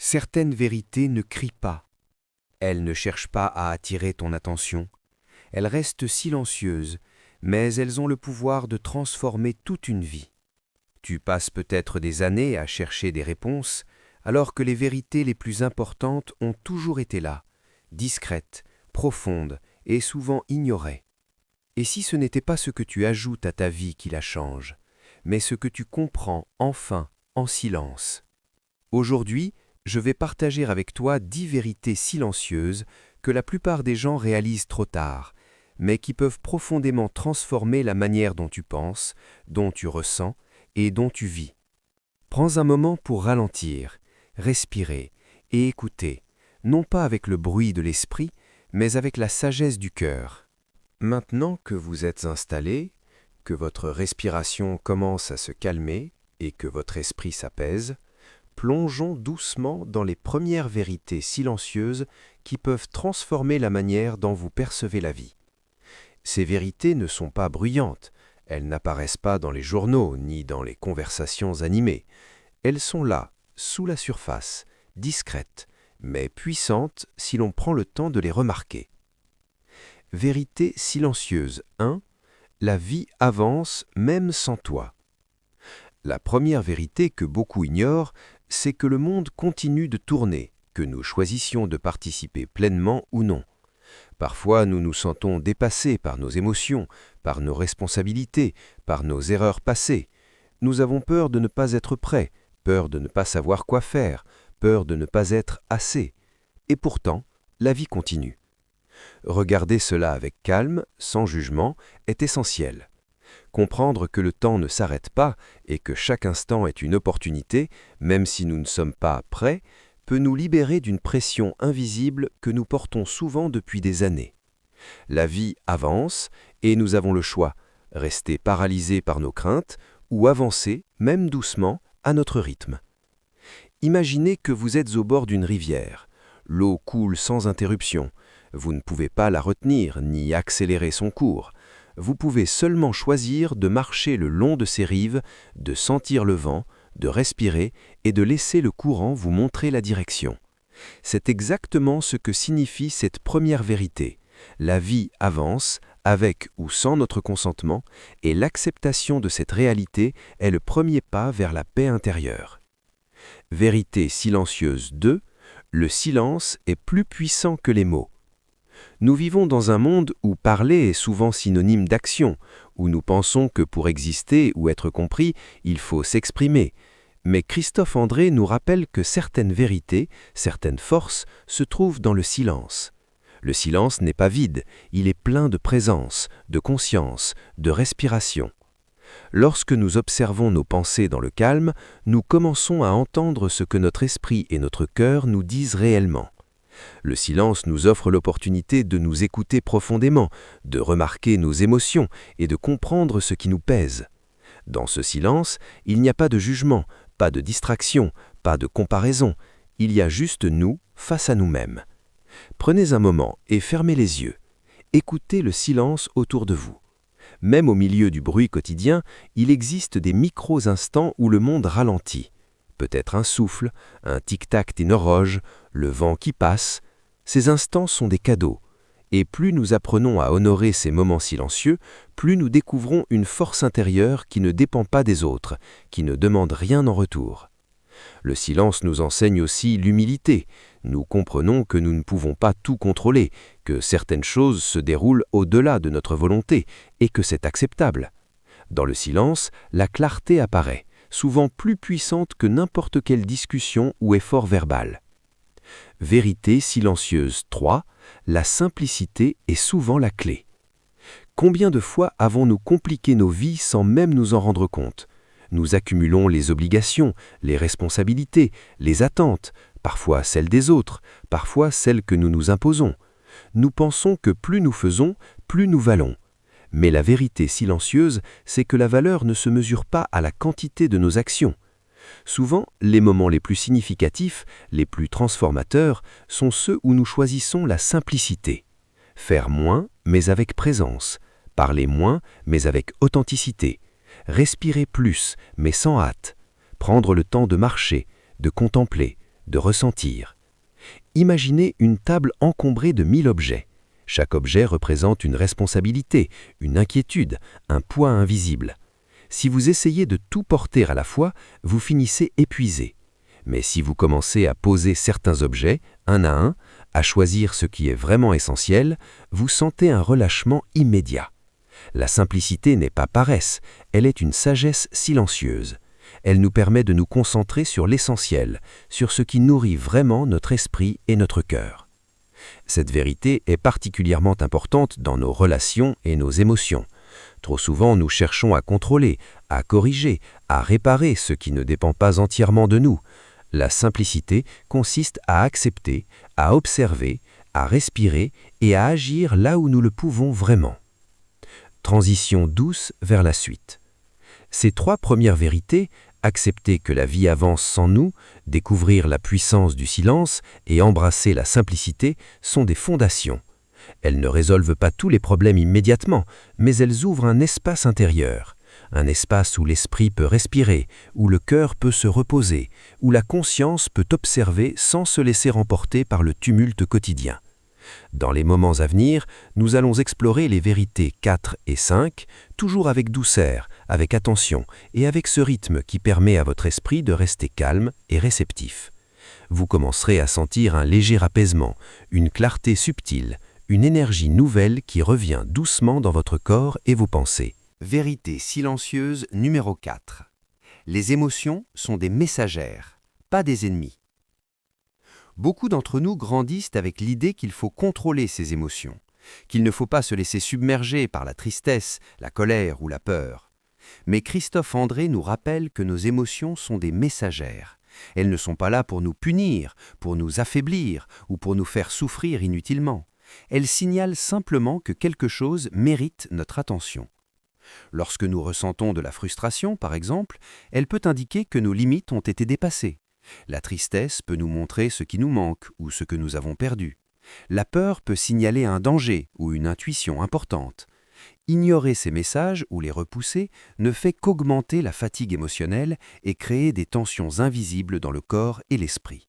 Certaines vérités ne crient pas. Elles ne cherchent pas à attirer ton attention. Elles restent silencieuses, mais elles ont le pouvoir de transformer toute une vie. Tu passes peut-être des années à chercher des réponses, alors que les vérités les plus importantes ont toujours été là, discrètes, profondes et souvent ignorées. Et si ce n'était pas ce que tu ajoutes à ta vie qui la change, mais ce que tu comprends enfin en silence? Aujourd'hui, je vais partager avec toi 10 vérités silencieuses que la plupart des gens réalisent trop tard, mais qui peuvent profondément transformer la manière dont tu penses, dont tu ressens et dont tu vis. Prends un moment pour ralentir, respirer et écouter, non pas avec le bruit de l'esprit, mais avec la sagesse du cœur. Maintenant que vous êtes installé, que votre respiration commence à se calmer et que votre esprit s'apaise, plongeons doucement dans les premières vérités silencieuses qui peuvent transformer la manière dont vous percevez la vie. Ces vérités ne sont pas bruyantes, elles n'apparaissent pas dans les journaux ni dans les conversations animées. Elles sont là, sous la surface, discrètes, mais puissantes si l'on prend le temps de les remarquer. Vérité silencieuse 1. La vie avance même sans toi. La première vérité que beaucoup ignorent, c'est que le monde continue de tourner, que nous choisissions de participer pleinement ou non. Parfois, nous nous sentons dépassés par nos émotions, par nos responsabilités, par nos erreurs passées. Nous avons peur de ne pas être prêts, peur de ne pas savoir quoi faire, peur de ne pas être assez. Et pourtant, la vie continue. Regarder cela avec calme, sans jugement, est essentiel. Comprendre que le temps ne s'arrête pas et que chaque instant est une opportunité, même si nous ne sommes pas prêts, peut nous libérer d'une pression invisible que nous portons souvent depuis des années. La vie avance et nous avons le choix, rester paralysés par nos craintes ou avancer, même doucement, à notre rythme. Imaginez que vous êtes au bord d'une rivière. L'eau coule sans interruption. Vous ne pouvez pas la retenir ni accélérer son cours. Vous pouvez seulement choisir de marcher le long de ces rives, de sentir le vent, de respirer et de laisser le courant vous montrer la direction. C'est exactement ce que signifie cette première vérité. La vie avance, avec ou sans notre consentement, et l'acceptation de cette réalité est le premier pas vers la paix intérieure. Vérité silencieuse 2. Le silence est plus puissant que les mots. Nous vivons dans un monde où parler est souvent synonyme d'action, où nous pensons que pour exister ou être compris, il faut s'exprimer. Mais Christophe André nous rappelle que certaines vérités, certaines forces se trouvent dans le silence. Le silence n'est pas vide, il est plein de présence, de conscience, de respiration. Lorsque nous observons nos pensées dans le calme, nous commençons à entendre ce que notre esprit et notre cœur nous disent réellement. Le silence nous offre l'opportunité de nous écouter profondément, de remarquer nos émotions et de comprendre ce qui nous pèse. Dans ce silence, il n'y a pas de jugement, pas de distraction, pas de comparaison. Il y a juste nous face à nous-mêmes. Prenez un moment et fermez les yeux. Écoutez le silence autour de vous. Même au milieu du bruit quotidien, il existe des micro-instants où le monde ralentit. Peut-être un souffle, un tic-tac d'une horloge, le vent qui passe. Ces instants sont des cadeaux. Et plus nous apprenons à honorer ces moments silencieux, plus nous découvrons une force intérieure qui ne dépend pas des autres, qui ne demande rien en retour. Le silence nous enseigne aussi l'humilité. Nous comprenons que nous ne pouvons pas tout contrôler, que certaines choses se déroulent au-delà de notre volonté et que c'est acceptable. Dans le silence, la clarté apparaît, souvent plus puissante que n'importe quelle discussion ou effort verbal. Vérité silencieuse 3. La simplicité est souvent la clé. Combien de fois avons-nous compliqué nos vies sans même nous en rendre compte ? Nous accumulons les obligations, les responsabilités, les attentes, parfois celles des autres, parfois celles que nous nous imposons. Nous pensons que plus nous faisons, plus nous valons. Mais la vérité silencieuse, c'est que la valeur ne se mesure pas à la quantité de nos actions. Souvent, les moments les plus significatifs, les plus transformateurs, sont ceux où nous choisissons la simplicité. Faire moins, mais avec présence. Parler moins, mais avec authenticité. Respirer plus, mais sans hâte. Prendre le temps de marcher, de contempler, de ressentir. Imaginez une table encombrée de 1000 objets. Chaque objet représente une responsabilité, une inquiétude, un poids invisible. Si vous essayez de tout porter à la fois, vous finissez épuisé. Mais si vous commencez à poser certains objets, un à un, à choisir ce qui est vraiment essentiel, vous sentez un relâchement immédiat. La simplicité n'est pas paresse, elle est une sagesse silencieuse. Elle nous permet de nous concentrer sur l'essentiel, sur ce qui nourrit vraiment notre esprit et notre cœur. Cette vérité est particulièrement importante dans nos relations et nos émotions. Trop souvent, nous cherchons à contrôler, à corriger, à réparer ce qui ne dépend pas entièrement de nous. La simplicité consiste à accepter, à observer, à respirer et à agir là où nous le pouvons vraiment. Transition douce vers la suite. Ces 3 premières vérités, accepter que la vie avance sans nous, découvrir la puissance du silence et embrasser la simplicité, sont des fondations. Elles ne résolvent pas tous les problèmes immédiatement, mais elles ouvrent un espace intérieur. Un espace où l'esprit peut respirer, où le cœur peut se reposer, où la conscience peut observer sans se laisser emporter par le tumulte quotidien. Dans les moments à venir, nous allons explorer les vérités 4 et 5, toujours avec douceur, avec attention et avec ce rythme qui permet à votre esprit de rester calme et réceptif. Vous commencerez à sentir un léger apaisement, une clarté subtile, une énergie nouvelle qui revient doucement dans votre corps et vos pensées. Vérité silencieuse numéro 4. Les émotions sont des messagères, pas des ennemis. Beaucoup d'entre nous grandissent avec l'idée qu'il faut contrôler ses émotions, qu'il ne faut pas se laisser submerger par la tristesse, la colère ou la peur. Mais Christophe André nous rappelle que nos émotions sont des messagères. Elles ne sont pas là pour nous punir, pour nous affaiblir ou pour nous faire souffrir inutilement. Elles signalent simplement que quelque chose mérite notre attention. Lorsque nous ressentons de la frustration, par exemple, elle peut indiquer que nos limites ont été dépassées. La tristesse peut nous montrer ce qui nous manque ou ce que nous avons perdu. La peur peut signaler un danger ou une intuition importante. Ignorer ces messages ou les repousser ne fait qu'augmenter la fatigue émotionnelle et créer des tensions invisibles dans le corps et l'esprit.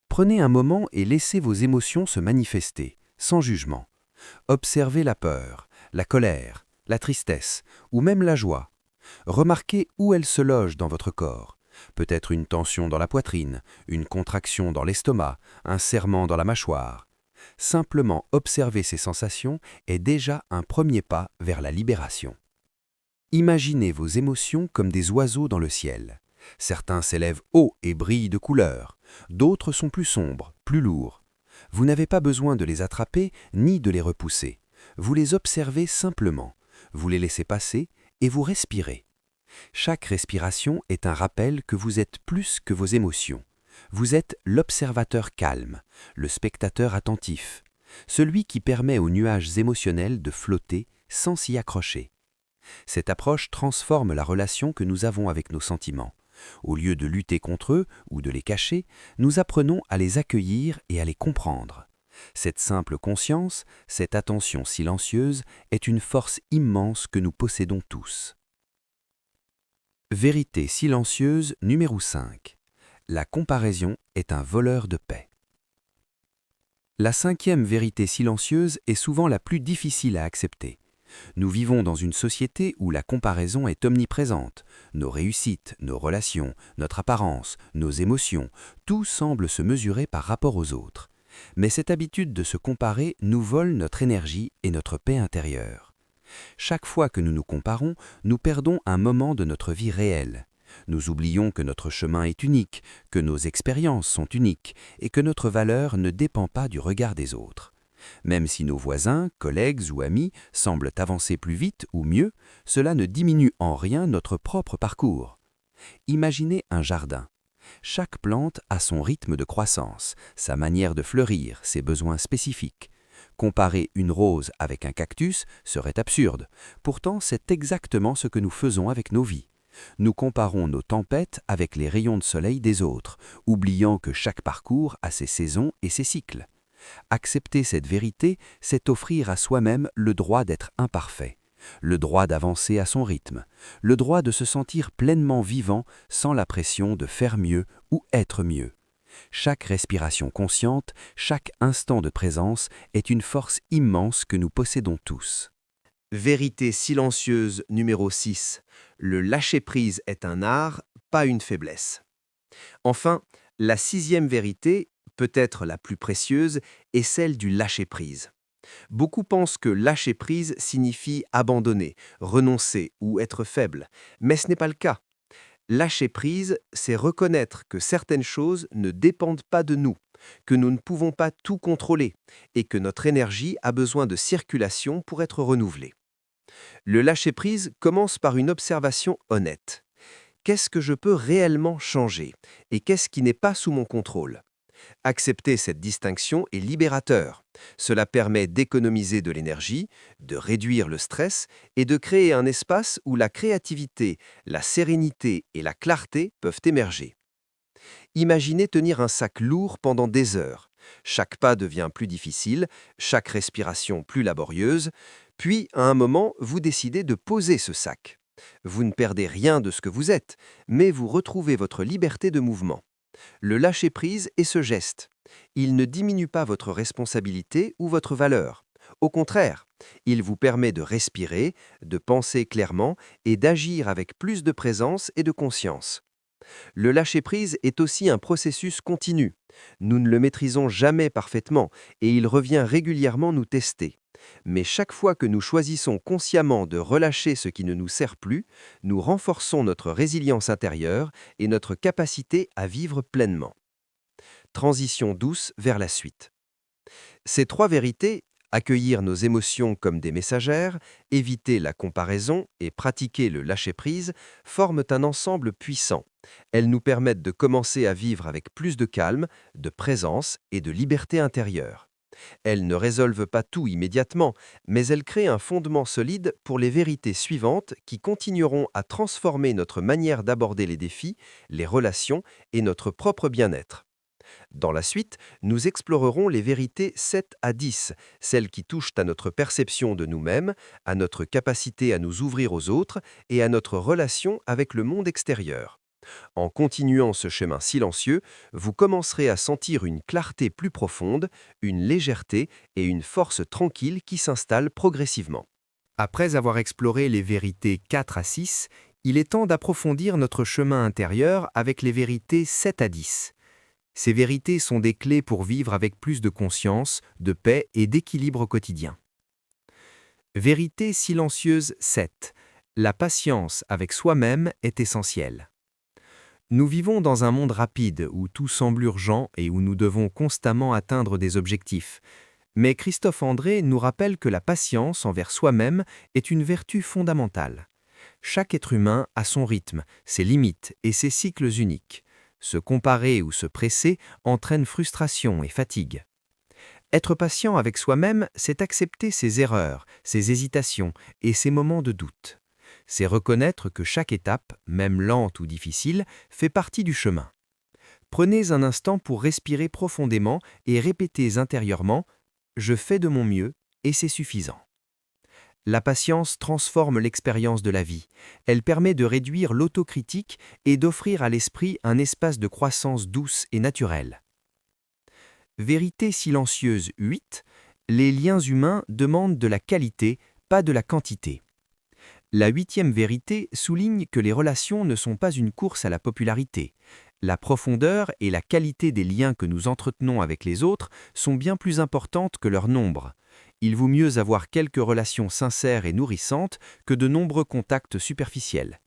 Prenez un moment et laissez vos émotions se manifester, sans jugement. Observez la peur, la colère, la tristesse ou même la joie. Remarquez où elles se logent dans votre corps. Peut-être une tension dans la poitrine, une contraction dans l'estomac, un serrement dans la mâchoire. Simplement observer ces sensations est déjà un premier pas vers la libération. Imaginez vos émotions comme des oiseaux dans le ciel. Certains s'élèvent haut et brillent de couleurs, d'autres sont plus sombres, plus lourds. Vous n'avez pas besoin de les attraper ni de les repousser. Vous les observez simplement, vous les laissez passer et vous respirez. Chaque respiration est un rappel que vous êtes plus que vos émotions. Vous êtes l'observateur calme, le spectateur attentif, celui qui permet aux nuages émotionnels de flotter sans s'y accrocher. Cette approche transforme la relation que nous avons avec nos sentiments. Au lieu de lutter contre eux ou de les cacher, nous apprenons à les accueillir et à les comprendre. Cette simple conscience, cette attention silencieuse, est une force immense que nous possédons tous. Vérité silencieuse numéro 5. La comparaison est un voleur de paix. La 5e vérité silencieuse est souvent la plus difficile à accepter. Nous vivons dans une société où la comparaison est omniprésente. Nos réussites, nos relations, notre apparence, nos émotions, tout semble se mesurer par rapport aux autres. Mais cette habitude de se comparer nous vole notre énergie et notre paix intérieure. Chaque fois que nous nous comparons, nous perdons un moment de notre vie réelle. Nous oublions que notre chemin est unique, que nos expériences sont uniques et que notre valeur ne dépend pas du regard des autres. Même si nos voisins, collègues ou amis semblent avancer plus vite ou mieux, cela ne diminue en rien notre propre parcours. Imaginez un jardin. Chaque plante a son rythme de croissance, sa manière de fleurir, ses besoins spécifiques. Comparer une rose avec un cactus serait absurde. Pourtant, c'est exactement ce que nous faisons avec nos vies. Nous comparons nos tempêtes avec les rayons de soleil des autres, oubliant que chaque parcours a ses saisons et ses cycles. Accepter cette vérité, c'est offrir à soi-même le droit d'être imparfait, le droit d'avancer à son rythme, le droit de se sentir pleinement vivant sans la pression de faire mieux ou être mieux. Chaque respiration consciente, chaque instant de présence est une force immense que nous possédons tous. Vérité silencieuse numéro 6. Le lâcher-prise est un art, pas une faiblesse. Enfin, la sixième vérité, peut-être la plus précieuse, est celle du lâcher-prise. Beaucoup pensent que lâcher-prise signifie abandonner, renoncer ou être faible, mais ce n'est pas le cas. Lâcher prise, c'est reconnaître que certaines choses ne dépendent pas de nous, que nous ne pouvons pas tout contrôler et que notre énergie a besoin de circulation pour être renouvelée. Le lâcher-prise commence par une observation honnête. Qu'est-ce que je peux réellement changer et qu'est-ce qui n'est pas sous mon contrôle? Accepter cette distinction est libérateur. Cela permet d'économiser de l'énergie, de réduire le stress et de créer un espace où la créativité, la sérénité et la clarté peuvent émerger. Imaginez tenir un sac lourd pendant des heures. Chaque pas devient plus difficile, chaque respiration plus laborieuse, puis à un moment, vous décidez de poser ce sac. Vous ne perdez rien de ce que vous êtes, mais vous retrouvez votre liberté de mouvement. Le lâcher-prise est ce geste. Il ne diminue pas votre responsabilité ou votre valeur. Au contraire, il vous permet de respirer, de penser clairement et d'agir avec plus de présence et de conscience. Le lâcher-prise est aussi un processus continu. Nous ne le maîtrisons jamais parfaitement et il revient régulièrement nous tester. Mais chaque fois que nous choisissons consciemment de relâcher ce qui ne nous sert plus, nous renforçons notre résilience intérieure et notre capacité à vivre pleinement. Transition douce vers la suite. Ces trois vérités, accueillir nos émotions comme des messagères, éviter la comparaison et pratiquer le lâcher-prise, forment un ensemble puissant. Elles nous permettent de commencer à vivre avec plus de calme, de présence et de liberté intérieure. Elles ne résolvent pas tout immédiatement, mais elles créent un fondement solide pour les vérités suivantes qui continueront à transformer notre manière d'aborder les défis, les relations et notre propre bien-être. Dans la suite, nous explorerons les vérités 7 à 10, celles qui touchent à notre perception de nous-mêmes, à notre capacité à nous ouvrir aux autres et à notre relation avec le monde extérieur. En continuant ce chemin silencieux, vous commencerez à sentir une clarté plus profonde, une légèreté et une force tranquille qui s'installent progressivement. Après avoir exploré les vérités 4 à 6, il est temps d'approfondir notre chemin intérieur avec les vérités 7 à 10. Ces vérités sont des clés pour vivre avec plus de conscience, de paix et d'équilibre au quotidien. Vérité silencieuse 7. La patience avec soi-même est essentielle. Nous vivons dans un monde rapide où tout semble urgent et où nous devons constamment atteindre des objectifs. Mais Christophe André nous rappelle que la patience envers soi-même est une vertu fondamentale. Chaque être humain a son rythme, ses limites et ses cycles uniques. Se comparer ou se presser entraîne frustration et fatigue. Être patient avec soi-même, c'est accepter ses erreurs, ses hésitations et ses moments de doute. C'est reconnaître que chaque étape, même lente ou difficile, fait partie du chemin. Prenez un instant pour respirer profondément et répétez intérieurement « Je fais de mon mieux et c'est suffisant ». La patience transforme l'expérience de la vie. Elle permet de réduire l'autocritique et d'offrir à l'esprit un espace de croissance douce et naturelle. Vérité silencieuse 8. Les liens humains demandent de la qualité, pas de la quantité. La 8e vérité souligne que les relations ne sont pas une course à la popularité. La profondeur et la qualité des liens que nous entretenons avec les autres sont bien plus importantes que leur nombre. Il vaut mieux avoir quelques relations sincères et nourrissantes que de nombreux contacts superficiels.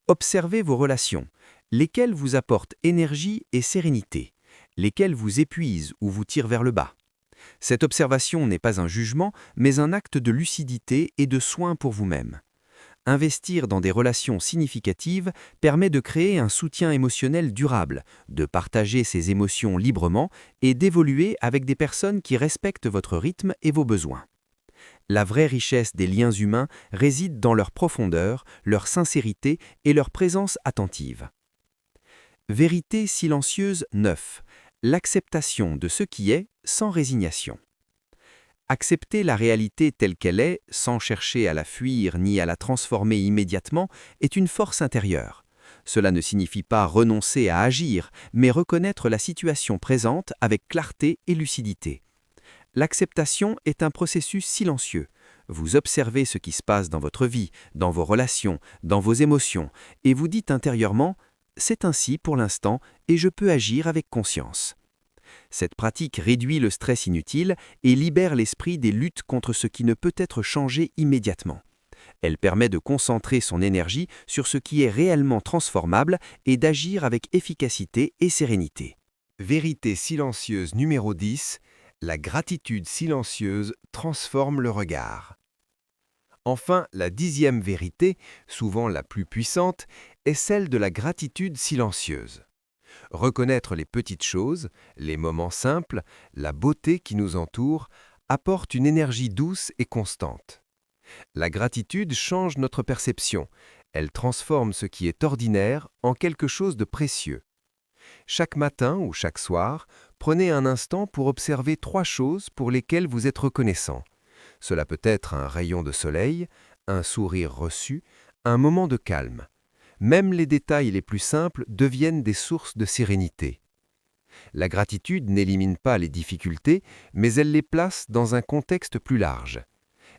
Observez vos relations, lesquelles vous apportent énergie et sérénité, lesquelles vous épuisent ou vous tirent vers le bas. Cette observation n'est pas un jugement, mais un acte de lucidité et de soin pour vous-même. Investir dans des relations significatives permet de créer un soutien émotionnel durable, de partager ses émotions librement et d'évoluer avec des personnes qui respectent votre rythme et vos besoins. La vraie richesse des liens humains réside dans leur profondeur, leur sincérité et leur présence attentive. Vérité silencieuse 9. L'acceptation de ce qui est sans résignation. Accepter la réalité telle qu'elle est, sans chercher à la fuir ni à la transformer immédiatement, est une force intérieure. Cela ne signifie pas renoncer à agir, mais reconnaître la situation présente avec clarté et lucidité. L'acceptation est un processus silencieux. Vous observez ce qui se passe dans votre vie, dans vos relations, dans vos émotions, et vous dites intérieurement « c'est ainsi pour l'instant et je peux agir avec conscience ». Cette pratique réduit le stress inutile et libère l'esprit des luttes contre ce qui ne peut être changé immédiatement. Elle permet de concentrer son énergie sur ce qui est réellement transformable et d'agir avec efficacité et sérénité. Vérité silencieuse numéro 10. La gratitude silencieuse transforme le regard. Enfin, la 10e vérité, souvent la plus puissante, est celle de la gratitude silencieuse. Reconnaître les petites choses, les moments simples, la beauté qui nous entoure, apporte une énergie douce et constante. La gratitude change notre perception, elle transforme ce qui est ordinaire en quelque chose de précieux. Chaque matin ou chaque soir, prenez un instant pour observer 3 choses pour lesquelles vous êtes reconnaissant. Cela peut être un rayon de soleil, un sourire reçu, un moment de calme. Même les détails les plus simples deviennent des sources de sérénité. La gratitude n'élimine pas les difficultés, mais elle les place dans un contexte plus large.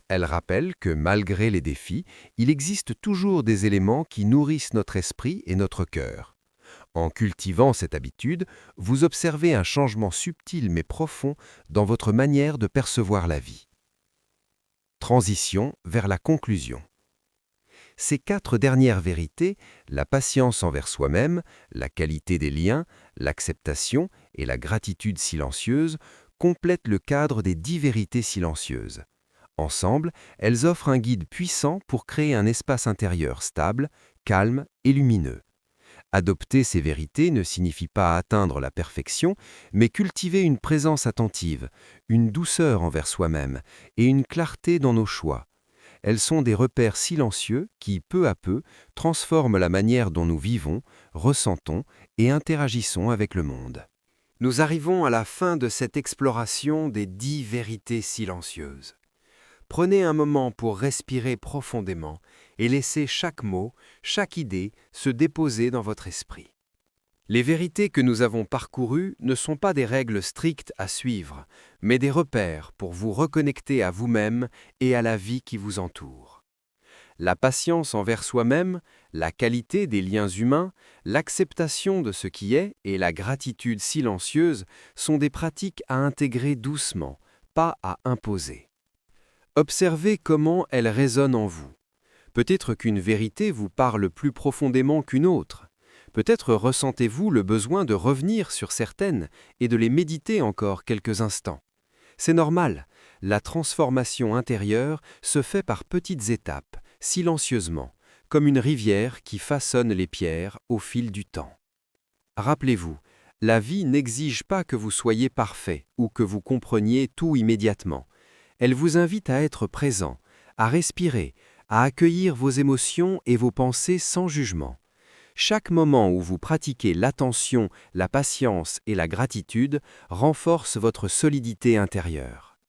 Elle rappelle que malgré les défis, il existe toujours des éléments qui nourrissent notre esprit et notre cœur. En cultivant cette habitude, vous observez un changement subtil mais profond dans votre manière de percevoir la vie. Transition vers la conclusion. Ces 4 dernières vérités, la patience envers soi-même, la qualité des liens, l'acceptation et la gratitude silencieuse, complètent le cadre des 10 vérités silencieuses. Ensemble, elles offrent un guide puissant pour créer un espace intérieur stable, calme et lumineux. Adopter ces vérités ne signifie pas atteindre la perfection, mais cultiver une présence attentive, une douceur envers soi-même et une clarté dans nos choix. Elles sont des repères silencieux qui, peu à peu, transforment la manière dont nous vivons, ressentons et interagissons avec le monde. Nous arrivons à la fin de cette exploration des 10 vérités silencieuses. Prenez un moment pour respirer profondément et laissez chaque mot, chaque idée se déposer dans votre esprit. Les vérités que nous avons parcourues ne sont pas des règles strictes à suivre, mais des repères pour vous reconnecter à vous-même et à la vie qui vous entoure. La patience envers soi-même, la qualité des liens humains, l'acceptation de ce qui est et la gratitude silencieuse sont des pratiques à intégrer doucement, pas à imposer. Observez comment elles résonnent en vous. Peut-être qu'une vérité vous parle plus profondément qu'une autre. Peut-être ressentez-vous le besoin de revenir sur certaines et de les méditer encore quelques instants. C'est normal, la transformation intérieure se fait par petites étapes, silencieusement, comme une rivière qui façonne les pierres au fil du temps. Rappelez-vous, la vie n'exige pas que vous soyez parfait ou que vous compreniez tout immédiatement. Elle vous invite à être présent, à respirer, à accueillir vos émotions et vos pensées sans jugement. Chaque moment où vous pratiquez l'attention, la patience et la gratitude renforce votre solidité intérieure.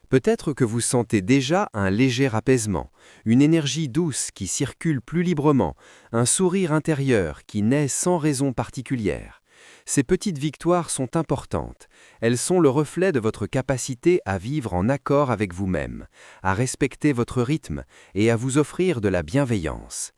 Peut-être que vous sentez déjà un léger apaisement, une énergie douce qui circule plus librement, un sourire intérieur qui naît sans raison particulière. Ces petites victoires sont importantes. Elles sont le reflet de votre capacité à vivre en accord avec vous-même, à respecter votre rythme et à vous offrir de la bienveillance.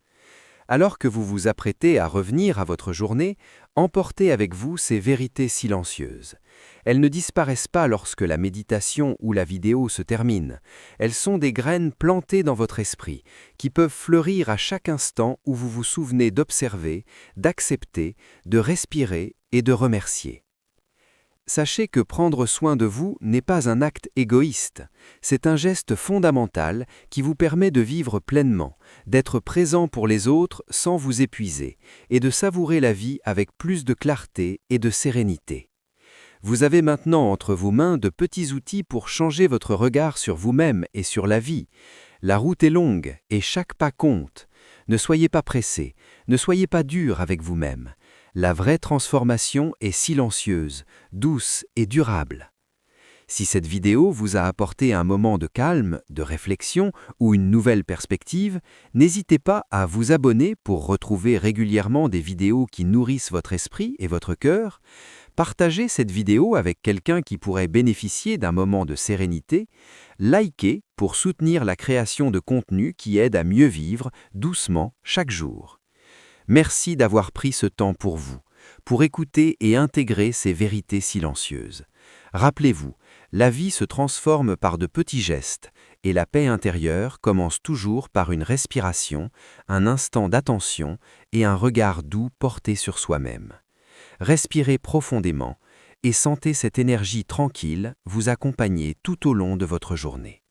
Alors que vous vous apprêtez à revenir à votre journée, emportez avec vous ces vérités silencieuses. Elles ne disparaissent pas lorsque la méditation ou la vidéo se termine. Elles sont des graines plantées dans votre esprit, qui peuvent fleurir à chaque instant où vous vous souvenez d'observer, d'accepter, de respirer et de remercier. Sachez que prendre soin de vous n'est pas un acte égoïste, c'est un geste fondamental qui vous permet de vivre pleinement, d'être présent pour les autres sans vous épuiser et de savourer la vie avec plus de clarté et de sérénité. Vous avez maintenant entre vos mains de petits outils pour changer votre regard sur vous-même et sur la vie. La route est longue et chaque pas compte. Ne soyez pas pressé, ne soyez pas dur avec vous-même. La vraie transformation est silencieuse, douce et durable. Si cette vidéo vous a apporté un moment de calme, de réflexion ou une nouvelle perspective, n'hésitez pas à vous abonner pour retrouver régulièrement des vidéos qui nourrissent votre esprit et votre cœur. Partagez cette vidéo avec quelqu'un qui pourrait bénéficier d'un moment de sérénité. Likez pour soutenir la création de contenu qui aide à mieux vivre doucement chaque jour. Merci d'avoir pris ce temps pour vous, pour écouter et intégrer ces vérités silencieuses. Rappelez-vous, la vie se transforme par de petits gestes et la paix intérieure commence toujours par une respiration, un instant d'attention et un regard doux porté sur soi-même. Respirez profondément et sentez cette énergie tranquille vous accompagner tout au long de votre journée.